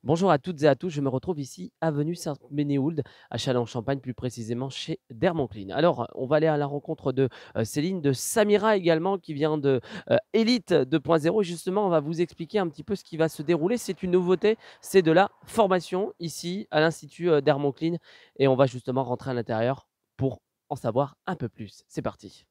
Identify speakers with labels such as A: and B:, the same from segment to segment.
A: Bonjour à toutes et à tous, je me retrouve ici, avenue Saint-Ménéhould, à Châlons-en-Champagne, plus précisément chez Dermoncline. Alors, on va aller à la rencontre de Céline, de Samira également, qui vient de Elite 2.0. Justement, on va vous expliquer un petit peu ce qui va se dérouler. C'est une nouveauté, c'est de la formation ici à l'Institut Dermoncline. Et on va justement rentrer à l'intérieur pour en savoir un peu plus. C'est parti.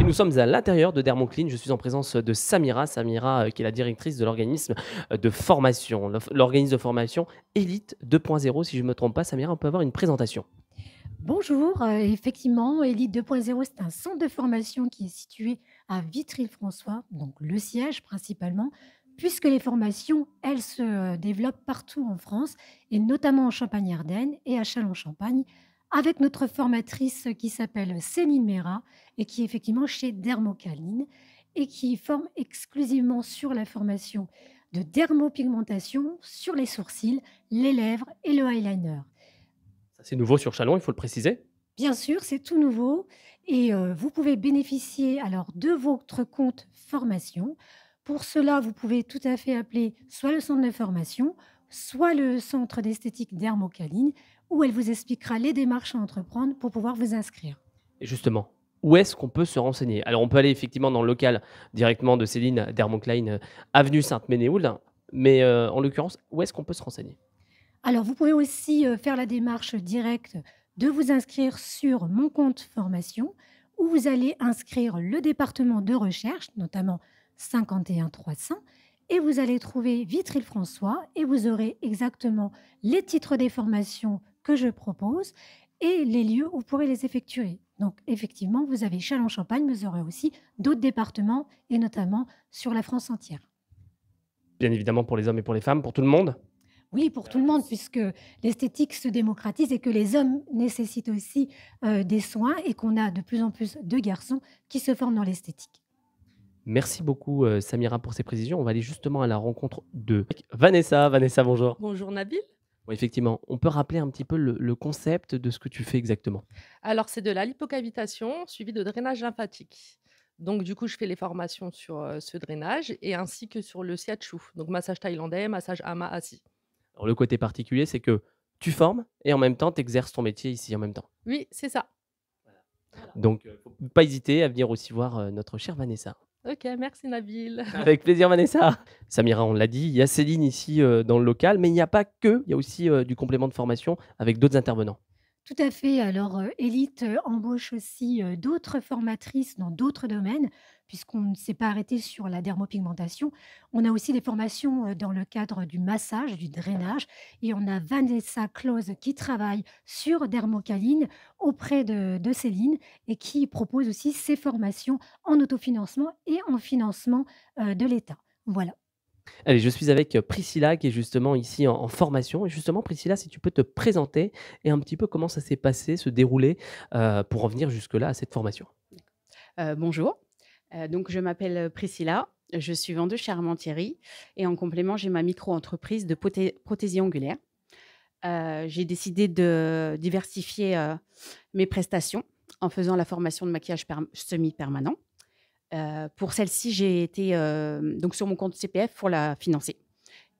A: Et nous sommes à l'intérieur de Dermoncline. Je suis en présence de Samira. Samira, qui est la directrice de l'organisme de formation, l'organisme de formation Elite 2.0. Si je ne me trompe pas, Samira, on peut avoir une présentation.
B: Bonjour, effectivement, Elite 2.0, c'est un centre de formation qui est situé à Vitry-le-François, donc le siège principalement, puisque les formations, elles se développent partout en France et notamment en Champagne-Ardenne et à Châlons-Champagne, avec notre formatrice qui s'appelle Céline Mera et qui est effectivement chez Dermocaline et qui forme exclusivement sur la formation de dermopigmentation sur les sourcils, les lèvres et le eyeliner.
A: Ça, c'est nouveau sur Chalon, il faut le préciser.
B: Bien sûr, c'est tout nouveau et vous pouvez bénéficier alors de votre compte formation. Pour cela, vous pouvez tout à fait appeler soit le centre de formation, soit le centre d'esthétique Dermocaline, où elle vous expliquera les démarches à entreprendre pour pouvoir vous inscrire.
A: Et justement, où est-ce qu'on peut se renseigner? Alors, on peut aller effectivement dans le local directement de Céline Dermocline, avenue Sainte-Ménéhould, mais en l'occurrence, où est-ce qu'on peut se renseigner?
B: Alors, vous pouvez aussi faire la démarche directe de vous inscrire sur mon compte formation, où vous allez inscrire le département de recherche, notamment 51 300, et vous allez trouver Vitry-le-François, et vous aurez exactement les titres des formations que je propose et les lieux où vous pourrez les effectuer. Donc, effectivement, vous avez Châlons-Champagne, mais vous aurez aussi d'autres départements, et notamment sur la France entière.
A: Bien évidemment pour les hommes et pour les femmes, pour tout le monde?
B: Oui, pour tout le monde, puisque l'esthétique se démocratise et que les hommes nécessitent aussi, des soins et qu'on a de plus en plus de garçons qui se forment dans l'esthétique.
A: Merci beaucoup, Samira, pour ces précisions. On va aller justement à la rencontre de Vanessa. Vanessa, bonjour.
C: Bonjour Nabil.
A: Oui, effectivement, on peut rappeler un petit peu le concept de ce que tu fais exactement?
C: Alors, c'est de la lipocavitation suivi de drainage lymphatique. Donc, du coup, je fais les formations sur ce drainage et ainsi que sur le siatchou. Donc, massage thaïlandais, massage hama assis.
A: Alors le côté particulier, c'est que tu formes et en même temps, tu exerces ton métier ici en même temps.
C: Oui, c'est ça.
A: Donc, faut pas hésiter à venir aussi voir, notre chère Vanessa.
C: Ok, merci Nabil.
A: Avec plaisir, Vanessa. Samira, on l'a dit, il y a Céline ici, dans le local, mais il n'y a pas que, il y a aussi, du complément de formation avec d'autres intervenants.
B: Tout à fait. Alors, Elite, embauche aussi, d'autres formatrices dans d'autres domaines, puisqu'on ne s'est pas arrêté sur la dermopigmentation. On a aussi des formations, dans le cadre du massage, du drainage et on a Vanessa Clause qui travaille sur Dermocaline auprès de Céline et qui propose aussi ses formations en autofinancement et en financement, de l'État. Voilà.
A: Allez, je suis avec, Priscilla qui est justement ici en formation et justement Priscilla, si tu peux te présenter et un petit peu comment ça s'est passé, se dérouler, pour en venir jusque-là à cette formation?
D: Bonjour, donc je m'appelle Priscilla, je suis vendeuse chez Armentieri et en complément, j'ai ma micro-entreprise de prothésie ongulaire. J'ai décidé de diversifier, mes prestations en faisant la formation de maquillage semi-permanent. Pour celle-ci, j'ai été, donc sur mon compte CPF pour la financer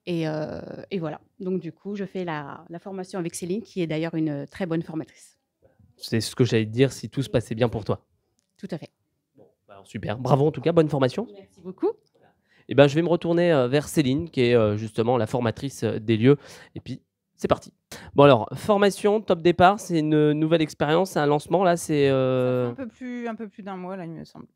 D: et voilà. Donc du coup, je fais la formation avec Céline qui est d'ailleurs une très bonne formatrice.
A: C'est ce que j'allais te dire, si tout se passait bien pour toi.
D: Tout à fait.
A: Bah, alors super, bravo en tout cas, bonne formation.
D: Merci beaucoup.
A: Et ben, je vais me retourner, vers Céline qui est, justement la formatrice, des lieux et puis c'est parti. Bon alors, formation, top départ, c'est une nouvelle expérience, c'est un lancement là, c'est,
E: Ça fait un peu plus d'un mois là, il me semble.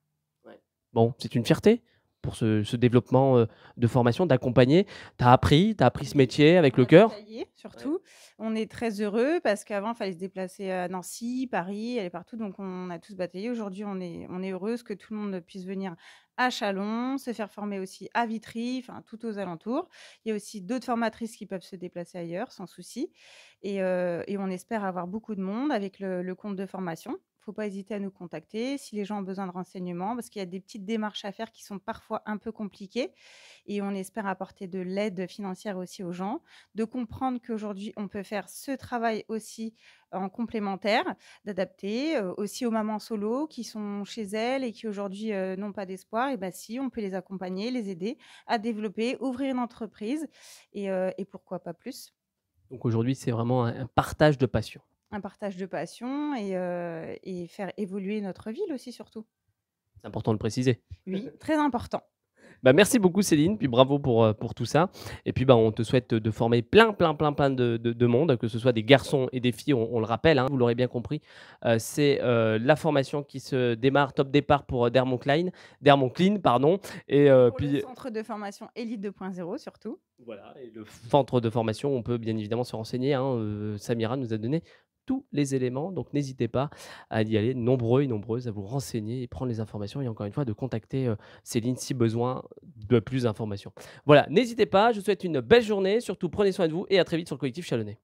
A: ouais. Bon, c'est une fierté pour ce développement, de formation, d'accompagner. Tu as appris ce métier avec
E: On
A: le
E: a
A: cœur?
E: bataillé
A: Ouais.
E: surtout. On est très heureux parce qu'avant, il fallait se déplacer à Nancy, Paris, aller partout, donc on a tous bataillé. Aujourd'hui, on est heureuse que tout le monde puisse venir à Châlons, se faire former aussi à Vitry, enfin tout aux alentours. Il y a aussi d'autres formatrices qui peuvent se déplacer ailleurs sans souci et on espère avoir beaucoup de monde avec le compte de formation. faut pas hésiter à nous contacter si les gens ont besoin de renseignements, parce qu'il y a des petites démarches à faire qui sont parfois un peu compliquées et on espère apporter de l'aide financière aussi aux gens, de comprendre qu'aujourd'hui, on peut faire ce travail aussi en complémentaire, d'adapter, aussi aux mamans solo qui sont chez elles et qui aujourd'hui, n'ont pas d'espoir et bah, si, on peut les accompagner, les aider à développer, ouvrir une entreprise et pourquoi pas plus.
A: Donc aujourd'hui, c'est vraiment un partage de passion.
E: Un partage de passion et faire évoluer notre ville aussi surtout.
A: C'est important de le préciser.
E: Oui, très important.
A: Bah, merci beaucoup Céline, puis bravo pour tout ça. Et puis, bah, on te souhaite de former plein de monde, que ce soit des garçons et des filles, on le rappelle, hein, vous l'aurez bien compris. C'est, la formation qui se démarre, top départ pour, Dermont Clean, pardon. Et
E: Pour le
A: puis
E: centre de formation Élite 2.0 surtout.
A: voilà, et le centre de formation, on peut bien évidemment se renseigner, hein, Samira nous a donné tous les éléments, donc n'hésitez pas à y aller, nombreux et nombreuses, à vous renseigner et prendre les informations et encore une fois de contacter, Céline si besoin de plus d'informations. Voilà, n'hésitez pas, je vous souhaite une belle journée, surtout prenez soin de vous et à très vite sur le collectif Chalonnais.